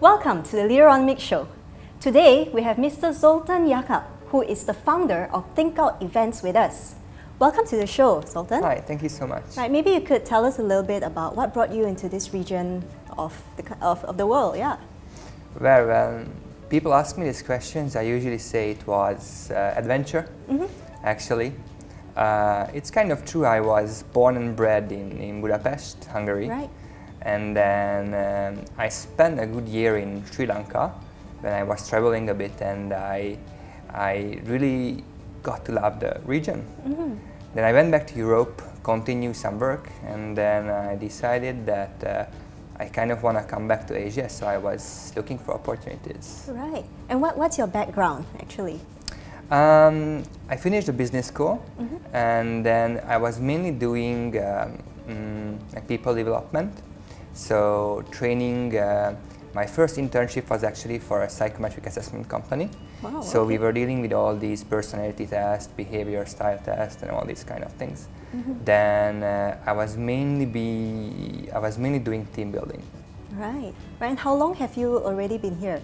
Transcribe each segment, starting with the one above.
Welcome to the Leaderonomics Show. Today we have Mr. Zoltan Jakab, who is the founder of Thinkout Events with us. Welcome to the show, Zoltan. Hi, thank you so much. Right, maybe you could tell us a little bit about what brought you into this region of the world, yeah. Well, when people ask me these questions, I usually say it was adventure, actually. It's kind of true. I was born and bred in Budapest, Hungary. Right. And then I spent a good year in Sri Lanka when I was traveling a bit, and I really got to love the region. Then I went back to Europe, continued some work, and then I decided that I kind of want to come back to Asia, so I was looking for opportunities. Right. And what's your background, actually? I finished the business school, and then I was mainly doing like people development. So training, my first internship was actually for a psychometric assessment company. Wow, so okay. we were dealing with all these personality tests, behavior style tests, and all these kind of things. Then I was mainly doing team building. Right. Right. And how long have you already been here?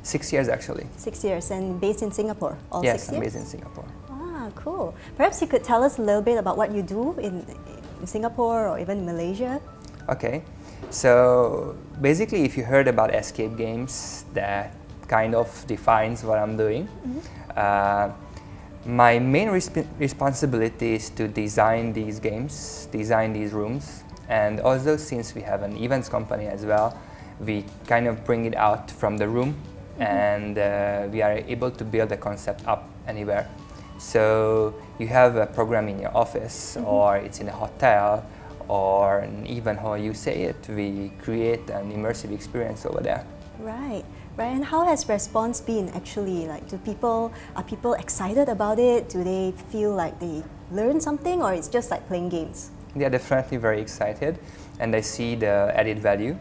6 years actually. 6 years, and based in Singapore, all Yes, 6 I'm years? based in Singapore. Ah, cool. Perhaps you could tell us a little bit about what you do in Singapore or even Malaysia. Okay, so basically if you heard about escape games, that kind of defines what I'm doing. My main responsibility is to design these games, design these rooms, and also since we have an events company as well, we kind of bring it out from the room and we are able to build a concept up anywhere. So you have a program in your office or it's in a hotel, or even how you say it, we create an immersive experience over there. Right, right. And how has response been actually? Like, are people excited about it? Do they feel like they learn something, or it's just like playing games? They are definitely very excited, and they see the added value.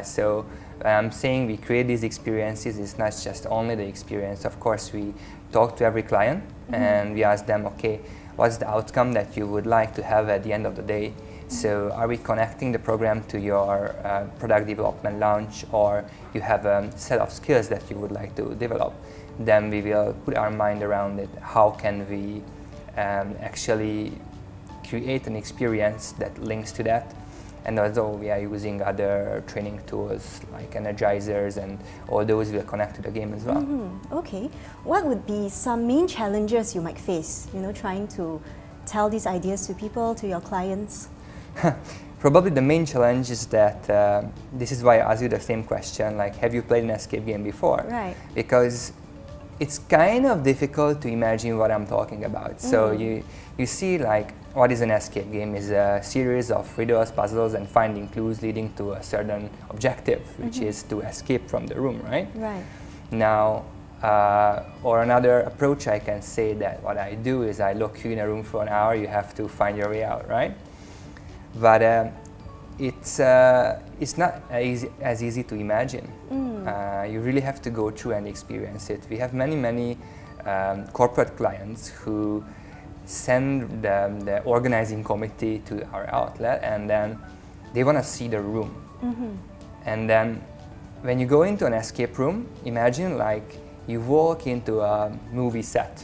So I'm saying we create these experiences. It's not just only the experience. Of course, we talk to every client and we ask them, okay, what's the outcome that you would like to have at the end of the day? So are we connecting the program to your product development launch, or you have a set of skills that you would like to develop? Then we will put our mind around it. How can we actually create an experience that links to that? And also we are using other training tools like energizers, and all those will connect to the game as well. Okay. What would be some main challenges you might face, trying to tell these ideas to people, to your clients? Probably the main challenge is that this is why I asked you the same question, like, have you played an escape game before? Right. Because it's kind of difficult to imagine what I'm talking about. So you see, like, what is an escape game? Is a series of riddles, puzzles, and finding clues leading to a certain objective, which is to escape from the room, right? Right. Now, or another approach, I can say that what I do is I lock you in a room for an hour, you have to find your way out, right? But it's not as easy to imagine. You really have to go through and experience it. We have many corporate clients who send the organizing committee to our outlet, and then they want to see the room. And then when you go into an escape room, imagine like you walk into a movie set,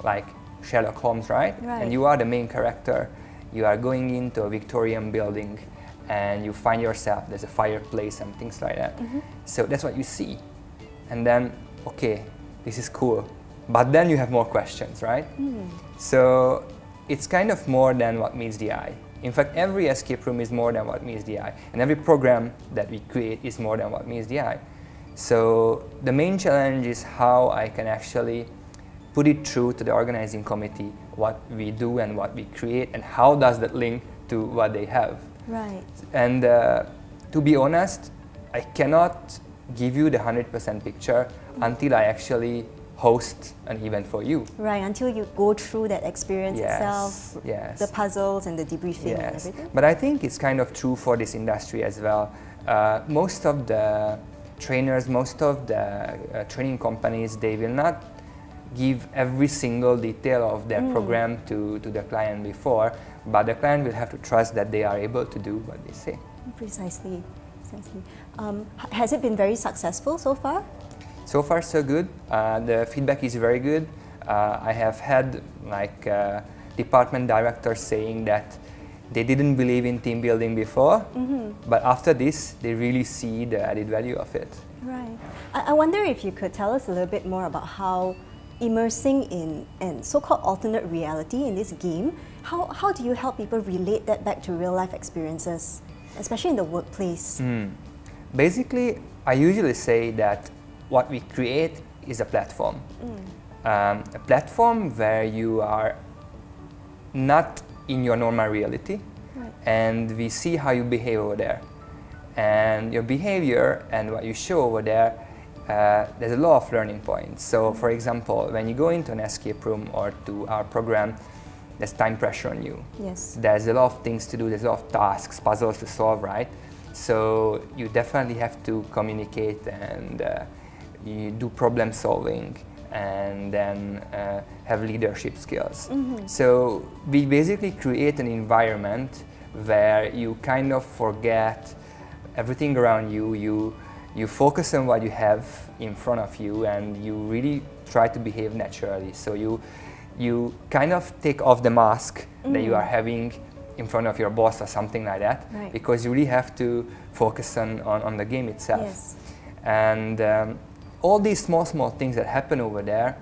like Sherlock Holmes, right? And you are the main character. You are going into a Victorian building and you find yourself, there's a fireplace and things like that. So that's what you see. And then, okay, this is cool. But then you have more questions, right? So it's kind of more than what meets the eye. In fact, every escape room is more than what meets the eye. And every program that we create is more than what meets the eye. So the main challenge is how I can actually put it through to the organizing committee, what we do and what we create, and how does that link to what they have. Right. And to be honest, I cannot give you the 100% picture until I actually host an event for you. Right, until you go through that experience itself, the puzzles and the debriefing and everything. But I think it's kind of true for this industry as well. Most of the trainers, most of the training companies, they will not give every single detail of their program to the client before, but the client will have to trust that they are able to do what they say. Precisely. I see. Has it been very successful so far? So far, so good. The feedback is very good. I have had like department directors saying that they didn't believe in team building before, but after this, they really see the added value of it. Right. I wonder if you could tell us a little bit more about how immersing in so-called alternate reality in this game, how do you help people relate that back to real-life experiences, especially in the workplace? Basically, I usually say that what we create is a platform. A platform where you are not in your normal reality, Right. and we see how you behave over there. And your behavior and what you show over there, there's a lot of learning points. So for example, when you go into an escape room or to our program, there's time pressure on you. Yes. There's a lot of things to do, there's a lot of tasks, puzzles to solve, right? So you definitely have to communicate and you do problem solving and then have leadership skills. So we basically create an environment where you kind of forget everything around you. You focus on what you have in front of you and you really try to behave naturally. So you kind of take off the mask that you are having in front of your boss or something like that, Right. because you really have to focus on the game itself. Yes. And all these small things that happen over there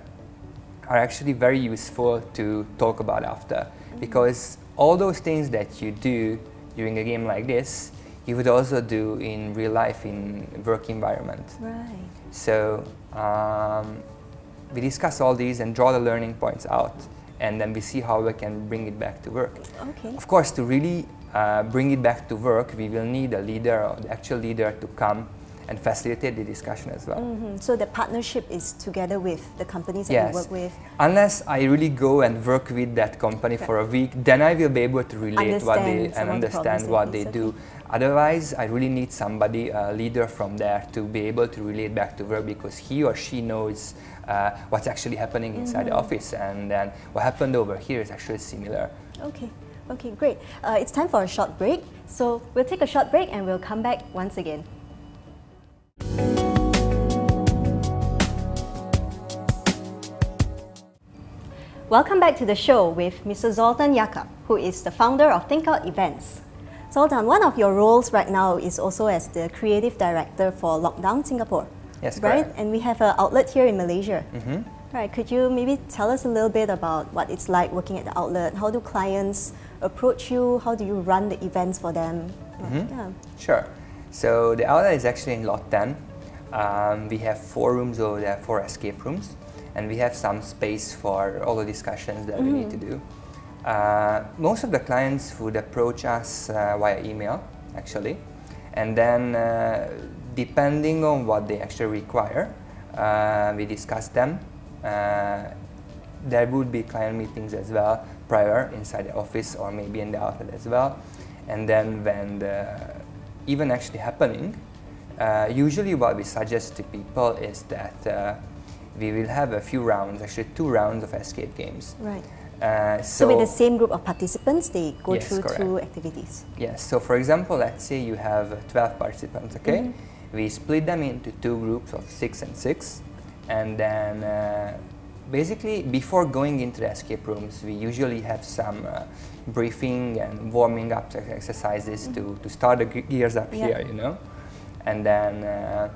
are actually very useful to talk about after, because all those things that you do during a game like this, you would also do in real life in work environment. Right. So we discuss all these and draw the learning points out, and then we see how we can bring it back to work. Okay. Of course, to really bring it back to work, we will need a leader or the actual leader to come and facilitate the discussion as well. So the partnership is together with the companies that Yes. you work with. Unless I really go and work with that company for a week, then I will be able to relate what they Understand some and of the problems understand they what they face, do. Otherwise, I really need somebody, a leader from there, to be able to relate back to work, because he or she knows what's actually happening inside the office, and then what happened over here is actually similar. Okay. Okay, great. It's time for a short break. So we'll take a short break and we'll come back once again. Welcome back to the show with Mr. Zoltan Jakab, who is the founder of Thinkout Events. Zoltan, one of your roles right now is also as the creative director for Lockdown Singapore. Yes, right? correct. And we have an outlet here in Malaysia. Right, could you maybe tell us a little bit about what it's like working at the outlet? How do clients approach you? How do you run the events for them? Yeah. Sure. So the outlet is actually in Lot 10. We have 4 rooms over there, 4 escape rooms, and we have some space for all the discussions that we need to do. Most of the clients would approach us via email, actually, and then depending on what they actually require, we discuss them. There would be client meetings as well prior inside the office or maybe in the outlet as well. And then when the event actually happening, usually what we suggest to people is that we will have a few rounds, actually 2 rounds of escape games. Right. So with the same group of participants, they go Yes, through correct. 2 activities. Yes, so for example, let's say you have 12 participants, okay? We split them into 2 groups of 6 and 6, and then basically before going into the escape rooms, we usually have some briefing and warming up exercises to start the gears up Yeah. here, you know? And then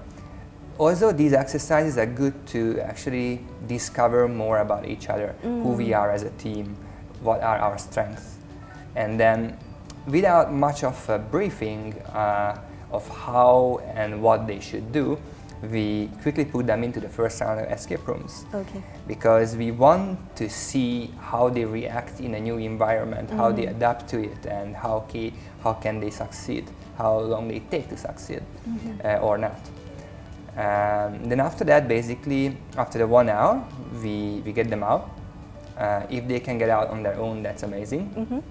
also these exercises are good to actually discover more about each other, who we are as a team, what are our strengths. And then without much of a briefing of how and what they should do, we quickly put them into the first round of escape rooms. Okay. Because we want to see how they react in a new environment, how they adapt to it, and how can they succeed, how long they take to succeed or not. Then after that, basically, after the 1 hour, we get them out. If they can get out on their own, that's amazing.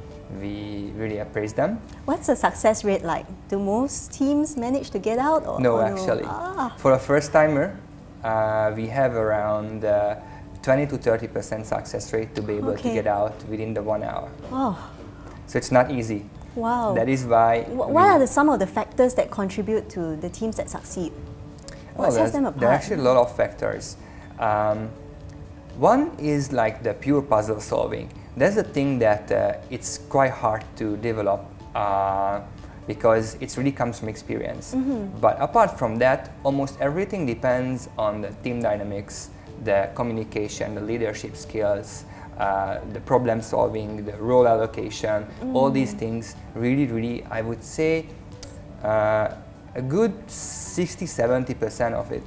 We really appraise them. What's the success rate like? Do most teams manage to get out? Or, No, or actually. Ah. For a first timer, we have around 20 to 30% success rate to be able to Okay. get out within the 1 hour. Oh, So it's not easy. Wow. That is why. What are some of the factors that contribute to the teams that succeed? What sets them apart? There are actually a lot of factors. One is like the pure puzzle solving. That's the thing that it's quite hard to develop because it really comes from experience. But apart from that, almost everything depends on the team dynamics, the communication, the leadership skills, the problem solving, the role allocation, all these things really, I would say a good 60-70% of it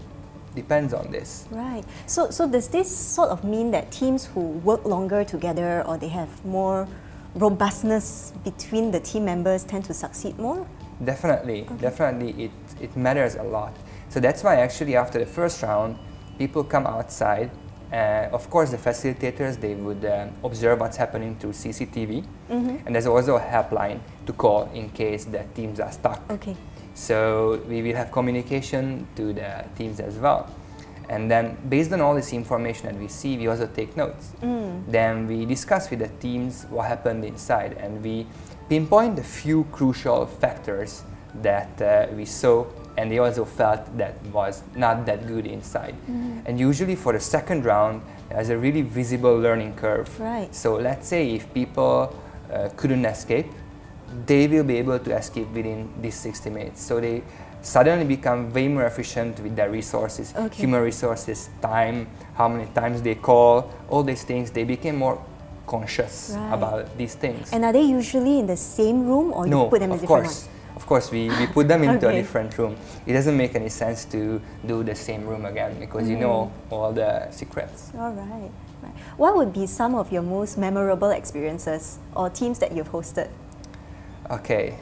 depends on this. Right. So does this sort of mean that teams who work longer together or they have more robustness between the team members tend to succeed more? Definitely, definitely it matters a lot. So that's why actually after the first round, people come outside. Of course, the facilitators, they would observe what's happening through CCTV. And there's also a helpline to call in case the teams are stuck. Okay. So we will have communication to the teams as well. And then based on all this information that we see, we also take notes. Then we discuss with the teams what happened inside, and we pinpoint a few crucial factors that we saw and they also felt that was not that good inside. And usually for the second round, there's a really visible learning curve. Right. So let's say if people couldn't escape, they will be able to escape within these 60 minutes. So they suddenly become way more efficient with their resources, human resources, time, how many times they call, all these things. They became more conscious about these things. And are they usually in the same room or you put them in different ones? Of course, we put them into a different room. It doesn't make any sense to do the same room again because you know all the secrets. All right. What would be some of your most memorable experiences or teams that you've hosted? Okay.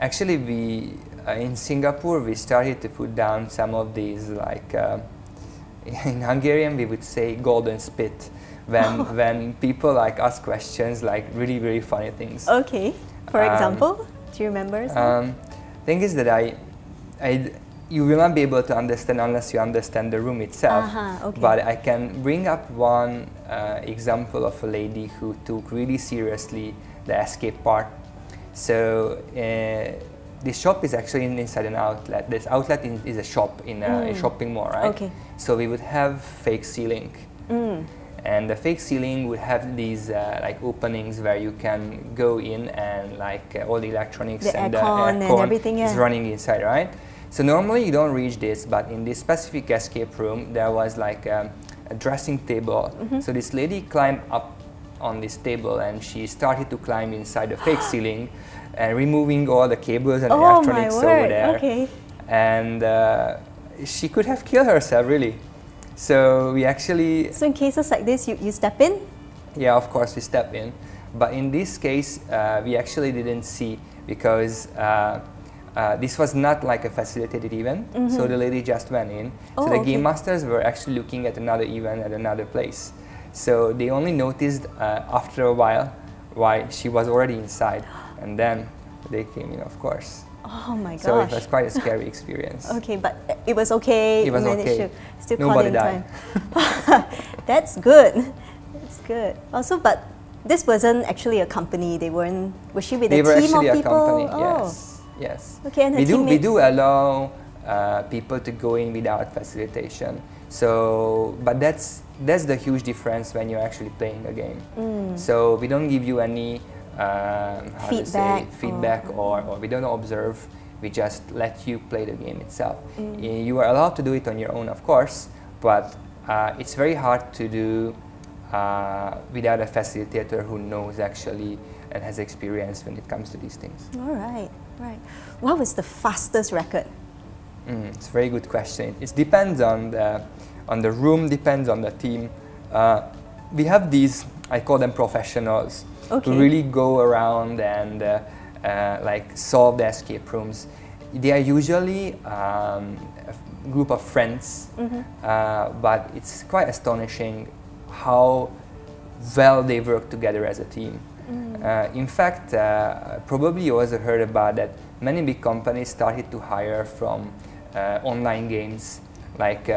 Actually, we in Singapore we started to put down some of these, like in Hungarian we would say golden spit, when people like ask questions, like really funny things. Okay. For example, do you remember? Thing is that you will not be able to understand unless you understand the room itself. But I can bring up one example of a lady who took really seriously the escape part. So this shop is actually inside an outlet. This outlet is a shop in a shopping mall, right? Okay. So we would have fake ceiling. And the fake ceiling would have these like openings where you can go in and like all the electronics and the aircon and everything is running inside, right? So normally you don't reach this, but in this specific escape room there was like a dressing table. So this lady climbed up on this table and she started to climb inside the fake ceiling and removing all the cables and electronics over there. Okay. And she could have killed herself, really. So we actually... So in cases like this, you step in? Yeah, of course we step in. But in this case, we actually didn't see because this was not like a facilitated event. So the lady just went in. So the game masters were actually looking at another event at another place. So they only noticed after a while why she was already inside. And then they came in, of course. Oh my gosh. So it was quite a scary experience. Okay, but it was okay. It was okay. To still Nobody caught died. Time. That's good. That's good. Also, but this wasn't actually a company. Was she with a team of people? They were actually a company, yes. Okay, and we do allow people to go in without facilitation. So, but that's the huge difference when you're actually playing a game. So we don't give you any feedback or we don't observe. We just let you play the game itself. You are allowed to do it on your own, of course, but it's very hard to do without a facilitator who knows actually and has experience when it comes to these things. All right. What was the fastest record? It's a very good question. It depends on the room, depends on the team. We have these, I call them professionals, who really go around and like solve the escape rooms. They are usually a group of friends, but it's quite astonishing how well they work together as a team. In fact, probably you also heard about that many big companies started to hire from online games. Like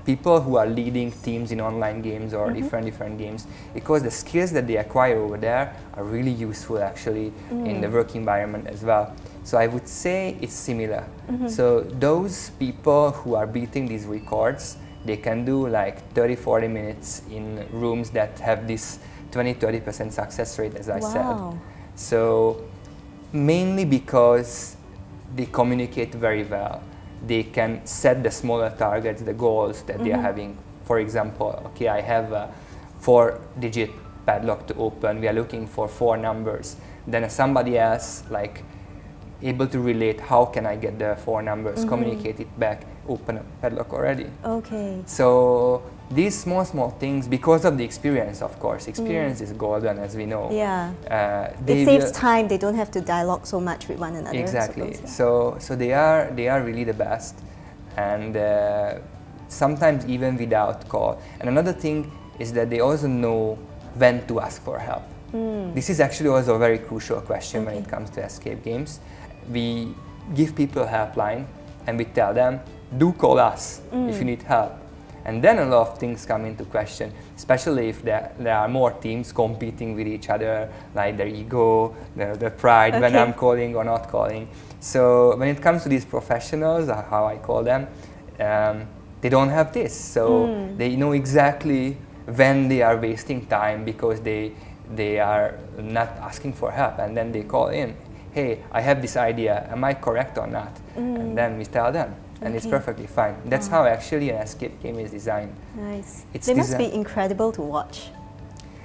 people who are leading teams in online games or different games, because the skills that they acquire over there are really useful actually in the work environment as well. So I would say it's similar. So those people who are beating these records, they can do like 30-40 minutes in rooms that have this 20-30% success rate, as I said. So mainly because they communicate very well. They can set the smaller targets, the goals that they are having. For example, okay, I have a 4-digit padlock to open. We are looking for 4 numbers. Then somebody else, like, able to relate, how can I get the 4 numbers, communicate it back, open a padlock already. Okay. So these small things, because of the experience, of course, experience is golden, as we know. Yeah. It saves time. They don't have to dialogue so much with one another. Exactly. I suppose, yeah. So they are really the best, and sometimes even without call. And another thing is that they also know when to ask for help. This is actually also a very crucial question when it comes to escape games. We give people a helpline and we tell them, do call us if you need help. And then a lot of things come into question, especially if there are more teams competing with each other, like their ego, the pride, when I'm calling or not calling. So when it comes to these professionals, how I call them, they don't have this. So they know exactly when they are wasting time because they are not asking for help, and then they call in, hey, I have this idea, am I correct or not? And then we tell them. And it's perfectly fine. That's how actually an escape game is designed. Nice. They must be incredible to watch.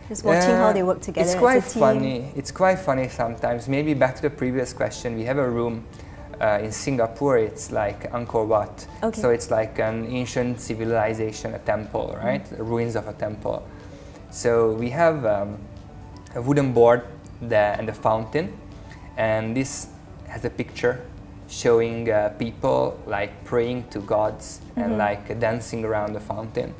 Just watching how they work together. It's quite as a team. funny. It's quite funny sometimes. Maybe back to the previous question, we have a room in Singapore. It's like Angkor Wat. So it's like an ancient civilization, a temple, right? The ruins of a temple. So we have a wooden board there and a fountain, and this has a picture showing people like praying to gods and like dancing around the fountain.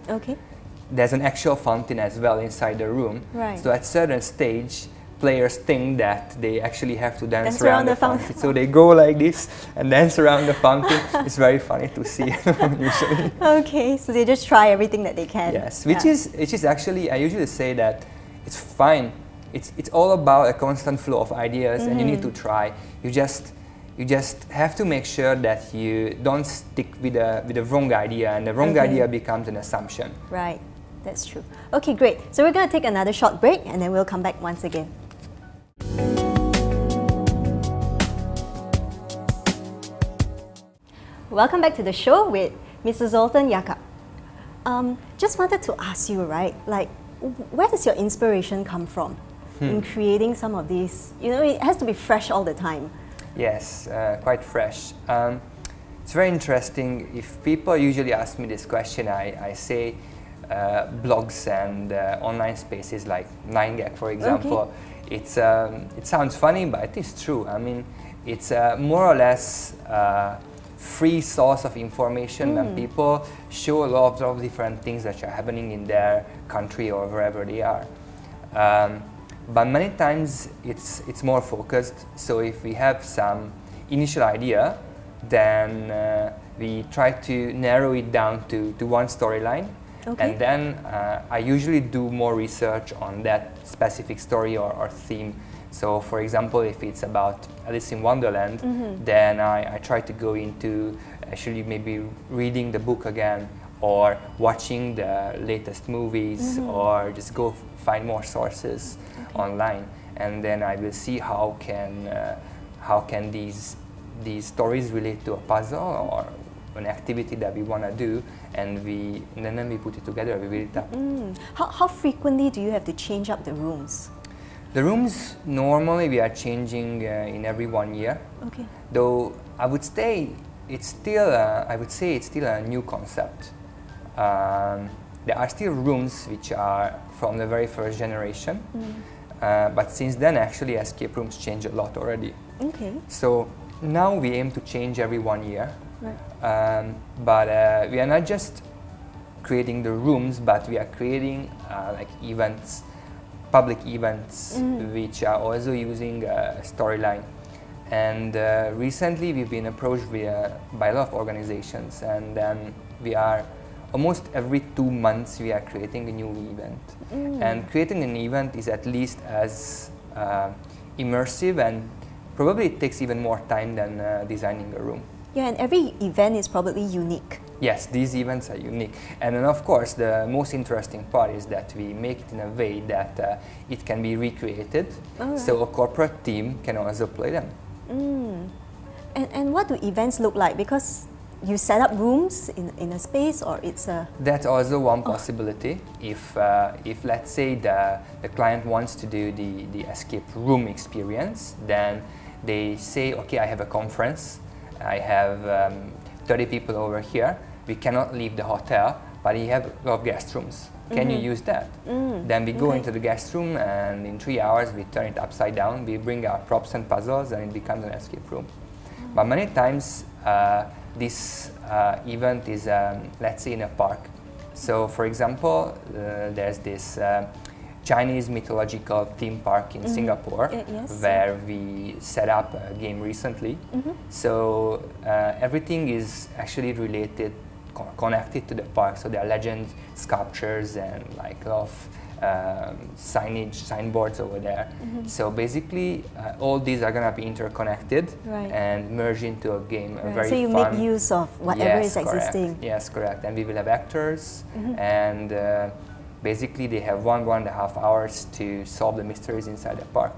There's an actual fountain as well inside the room. So at certain stage, players think that they actually have to dance around the fountain. So they go like this and dance around the fountain. It's very funny to see usually. Okay, so they just try everything that they can. Yes, which is actually, I usually say that it's fine. It's all about a constant flow of ideas, and you need to try. You just have to make sure that you don't stick with the wrong idea, and the wrong idea becomes an assumption. Right, that's true. Okay, great. So we're going to take another short break, and then we'll come back once again. Welcome back to the show with Mr. Zoltan Jakab. Just wanted to ask you, right, like, where does your inspiration come from in creating some of these? You know, it has to be fresh all the time. Yes, quite fresh. It's very interesting. If people usually ask me this question, I say blogs and online spaces like 9gag, for example. It sounds funny, but it is true. I mean, it's more or less free source of information when people show a lot of different things that are happening in their country or wherever they are. But many times it's more focused. So if we have some initial idea, then we try to narrow it down to one storyline. And then I usually do more research on that specific story or theme. So for example, if it's about Alice in Wonderland, then I try to go into actually maybe reading the book again, or watching the latest movies, or just go find more sources online, and then I will see how can these stories relate to a puzzle or an activity that we want to do, and then we put it together, we build it up. How frequently do you have to change up the rooms? The rooms, normally we are changing in every 1 year. Though I would say it's still a new concept. There are still rooms which are from the very first generation, but since then actually escape rooms change a lot already. So now we aim to change every 1 year, but we are not just creating the rooms, but we are creating like events, public events, which are also using a storyline. And recently we've been approached by a lot of organizations, and then we are almost every 2 months we are creating a new event. And creating an event is at least as immersive, and probably it takes even more time than designing a room. Yeah, and every event is probably unique. Yes, these events are unique. And then of course the most interesting part is that we make it in a way that it can be recreated. Right. So a corporate team can also play them. And what do events look like? Because you set up rooms in a space, or it's a... That's also one possibility. If let's say the client wants to do the escape room experience, then they say, okay, I have a conference, I have 30 people over here, we cannot leave the hotel, but you have a lot of guest rooms. Can you use that? Then we go into the guest room, and in 3 hours we turn it upside down, we bring our props and puzzles, and it becomes an escape room. But many times this event is, let's say, in a park. So for example, there's this Chinese mythological theme park in Singapore, where we set up a game recently. So everything is actually related, connected to the park. So there are legend sculptures and like a lot of signboards over there. So basically all these are going to be interconnected and merge into a game. A very so you fun, make use of whatever is correct. existing. Yes, correct. And we will have actors, and basically they have 1.5 hours to solve the mysteries inside the park.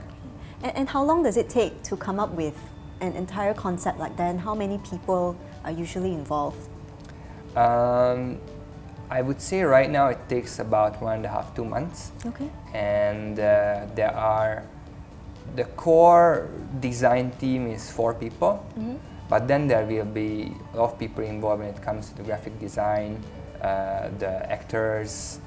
And how long does it take to come up with an entire concept like that, and how many people are usually involved? I would say right now it takes about 1.5 to 2 months. Okay. And there are, the core design team is 4 people, but then there will be a lot of people involved when it comes to the graphic design, the actors,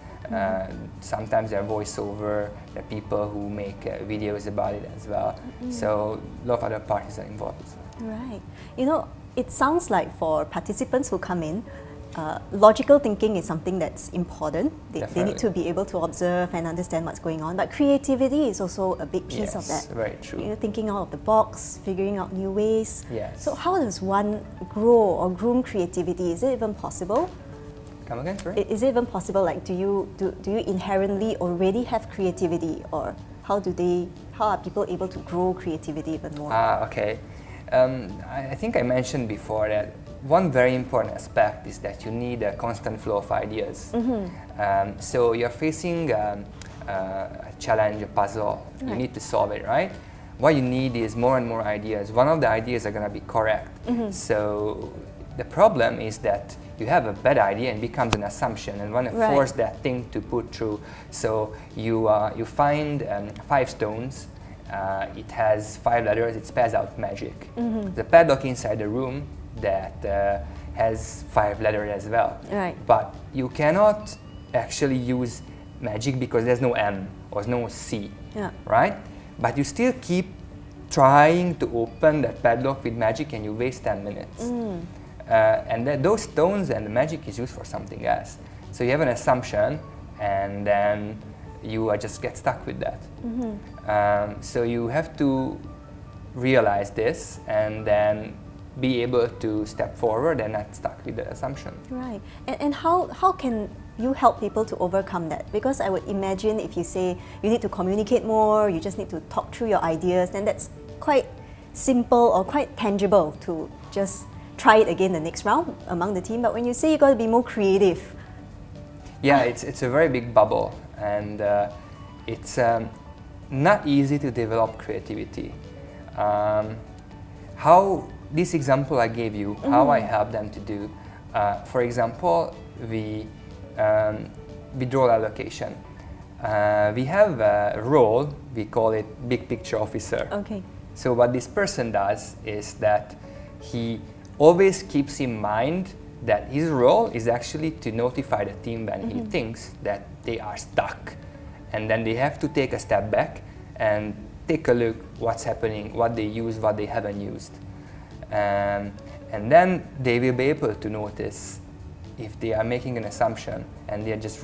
sometimes there are voiceover, the people who make videos about it as well. So a lot of other parties are involved as well. Right. You know, it sounds like for participants who come in, logical thinking is something that's important. They need to be able to observe and understand what's going on. But creativity is also a big piece of that. Yes, very true. You know, thinking out of the box, figuring out new ways. Yes. So how does one grow or groom creativity? Is it even possible? Come again, sorry? Is it even possible? Like, do you inherently already have creativity, or how are people able to grow creativity even more? Okay. I think I mentioned before that one very important aspect is that you need a constant flow of ideas. So you're facing a challenge, a puzzle, you need to solve it, right? What you need is more and more ideas. One of the ideas are going to be correct. So the problem is that you have a bad idea and it becomes an assumption, and want to force that thing to put through. So you find 5 stones, it has 5 letters, it spells out magic. The padlock inside the room that has 5 letters as well. But you cannot actually use magic because there's no M or no C, right? But you still keep trying to open that padlock with magic, and you waste 10 minutes. And those stones and the magic is used for something else. So you have an assumption, and then you just get stuck with that. So you have to realize this and then be able to step forward and not stuck with the assumption. Right. And how can you help people to overcome that? Because I would imagine if you say you need to communicate more, you just need to talk through your ideas, then that's quite simple or quite tangible to just try it again the next round among the team. But when you say you got to be more creative, it's a very big bubble, and it's not easy to develop creativity. How this example I gave you, how I help them to do. For example, we withdrawal allocation. We have a role, we call it big picture officer. Okay. So what this person does is that he always keeps in mind that his role is actually to notify the team when he thinks that they are stuck. And then they have to take a step back and take a look what's happening, what they use, what they haven't used. And then they will be able to notice if they are making an assumption and they are just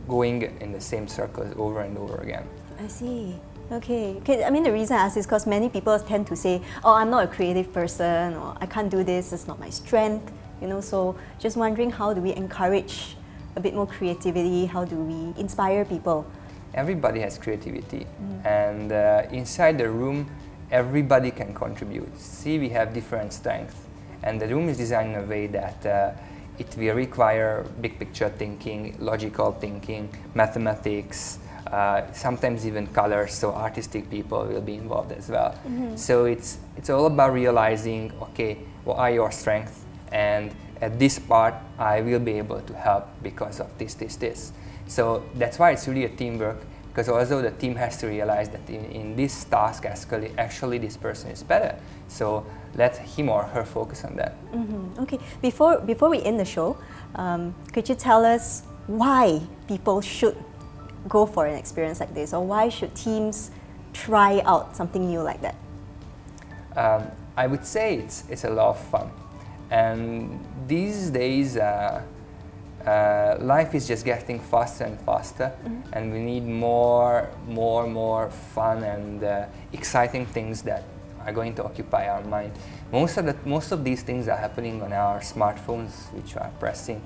going in the same circles over and over again. I see. Okay. I mean, the reason I ask is because many people tend to say, oh, I'm not a creative person, or I can't do this, it's not my strength. You know, so just wondering, how do we encourage a bit more creativity? How do we inspire people? Everybody has creativity, and inside the room, everybody can contribute. See, we have different strengths, and the room is designed in a way that it will require big picture thinking, logical thinking, mathematics, sometimes even colors, so artistic people will be involved as well. So it's all about realizing, okay, what are your strengths, and at this part I will be able to help because of this. So that's why it's really a teamwork, because also the team has to realize that in this task actually this person is better. So let him or her focus on that. Okay, before we end the show, could you tell us why people should go for an experience like this, or why should teams try out something new like that? I would say it's a lot of fun, and these days life is just getting faster and faster, and we need more fun and exciting things that are going to occupy our mind. Most of these things are happening on our smartphones, which are pressing.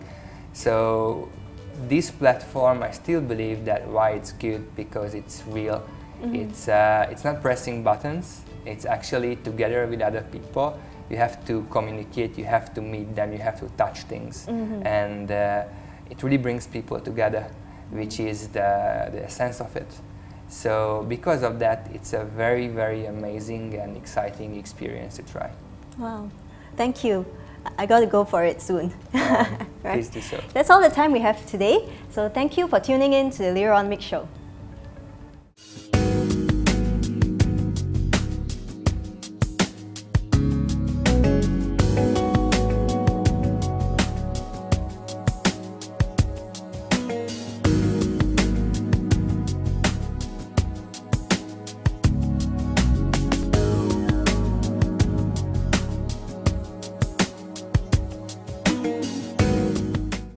So this platform, I still believe that why it's good, because it's real. It's not pressing buttons. It's actually together with other people. You have to communicate, you have to meet them, you have to touch things, and it really brings people together, which is the essence of it. So because of that, it's a very, very amazing and exciting experience to try. Wow, thank you. I got to go for it soon. Right. Please do so. That's all the time we have today. So thank you for tuning in to the Leaderonomics Show.